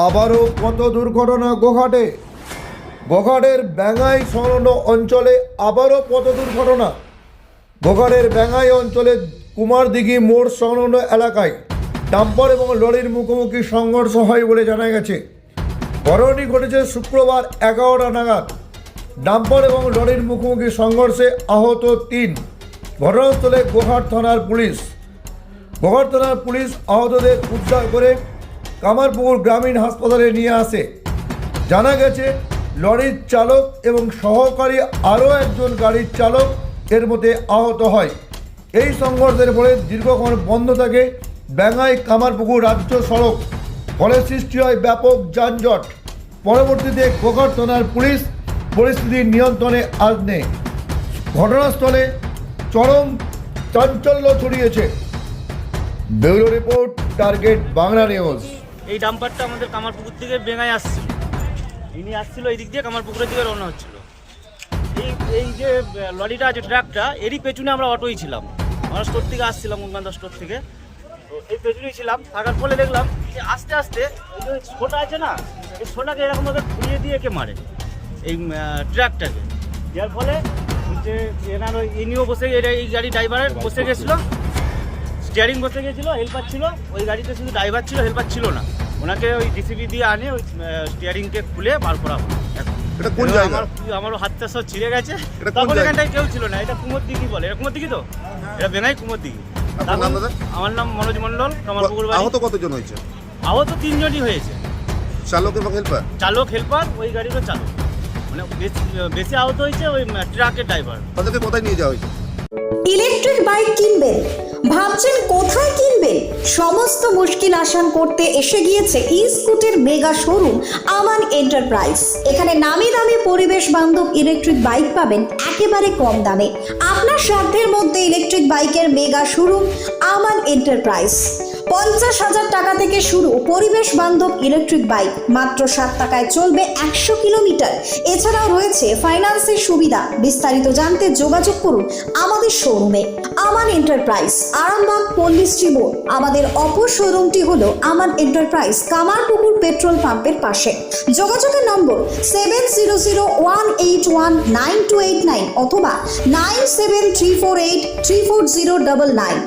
আবারও কত দুর্ঘটনা গোঘাটে। গোঘাটের ব্যাঙ্গাই সংলগ্ন অঞ্চলে আবারও পথ দুর্ঘটনা। গোঘাটের ব্যাঙ্গাই অঞ্চলে কুমারদিঘি মোড় সংলগ্ন এলাকায় ডাম্পার এবং লরির মুখোমুখি সংঘর্ষ হয় বলে জানা গেছে। ঘটনাটি ঘটেছে শুক্রবার 11টা নাগাদ। ডাম্পার এবং লরির মুখোমুখি সংঘর্ষে আহত 3। ঘটনাস্থলে গোঘাট থানার পুলিশ। গোঘাট থানার পুলিশ আহতদের উদ্ধার করে কামারপুকুর গ্রামীণ হাসপাতালে নিয়ে আসে। জানা গেছে লরির চালক এবং সহকারী আরও একজন গাড়ির চালক এর মধ্যে আহত হয়। এই সংঘর্ষের ফলে দীর্ঘক্ষণ বন্ধ থাকে ব্যাঙ্গাই কামারপুকুর রাজ্য সড়ক, ফলে সৃষ্টি হয় ব্যাপক যানজট। পরবর্তীতে গোঘাট থানার পুলিশ পরিস্থিতি নিয়ন্ত্রণে আনে। ঘটনাস্থলে চরম চাঞ্চল্য ছড়িয়েছে। Bureau report, target Bangla news. এই ডাম্পারটা আমাদের কামারপুকুর থেকে বেঙ্গায় আসছিল, ইনি আসছিল এই দিক দিয়ে কামারপুকুরের দিকে রওনা হচ্ছিল। এই যে লরিটা আছে, ট্রাকটা, এরই পেছনে আমরা অটোই ছিলাম। আমরা স্টোর থেকে আসছিলাম, গঙ্গান্দা স্টোর থেকে। তো এই পেছনেই ছিলাম, থাকার ফলে দেখলাম যে আস্তে আস্তে এই যে ছোটা আছে না, এই ছোটাকে এরকমভাবে ঘুরিয়ে দিয়ে একে মারে এই ট্রাকটাকে। যার ফলে যে এনার ইনিও বসে, এই গাড়ি ড্রাইভারের বসে গেছিলো, স্টিয়ারিং বসে গেছিলো, হেল্পার ছিল। ওই গাড়িতে শুধু ড্রাইভার ছিল, হেল্পার ছিল না। ওনাকে ওই ডিসিবি দিয়ে আনে ওই স্টিয়ারিংকে খুলে বার করা হলো। এটা কোন জায়গা? আমারও হাতটা সব ছিঁড়ে গেছে। তখন এখানটায় কেউ ছিল না। এটা কুমোরদিঘি বলে। এটা কুমোরদিঘি তো, এটা বেঙ্গাই কুমোরদিঘি। আমার নাম মনোজ মণ্ডল, কামারপুকুর বাড়ি। আহত কতজন হয়েছে? আহত 3 জনই হয়েছে, চালক এবং হেল্পার। চালক, হেল্পার, ওই গাড়িরও চালক। মানে বেশি আহত হয়েছে ওই ট্রাকের ড্রাইভার। তাদেরকে কোথায় নিয়ে যাওয়া হয়েছে? ইলেকট্রিক বাইক কিনবেন, ভাবছেন কোথায় কিনবেন? সমস্ত মুশকিল আসান করতে এসে গিয়েছে ই স্কুটির মেগা শোরুম আমান এন্টারপ্রাইজ। এখানে নামি দামি পরিবেশ বান্ধব ইলেকট্রিক বাইক পাবেন একেবারে কম দামে। আপনার সাধ্যের মধ্যে ইলেকট্রিক বাইকের মেগা শোরুম আমান এন্টারপ্রাইজ। 50,000 টাকা থেকে শুরু পরিবেশ বান্ধব ইলেকট্রিক বাইক, মাত্র 7 টাকায় চলবে 100 কিলোমিটার। এছাড়াও রয়েছে ফাইন্যান্সের সুবিধা। বিস্তারিত জানতে যোগাযোগ করুন আমাদের শোরুমে আমান এন্টারপ্রাইজ, আরামবাগ পল্লীশ্রী মোড়। আমাদের অপর শোরুমটি হলো আমান এন্টারপ্রাইজ, কামারপুকুর পেট্রোল পাম্পের পাশে। যোগাযোগের নম্বর 7001819289 অথবা 9734834099।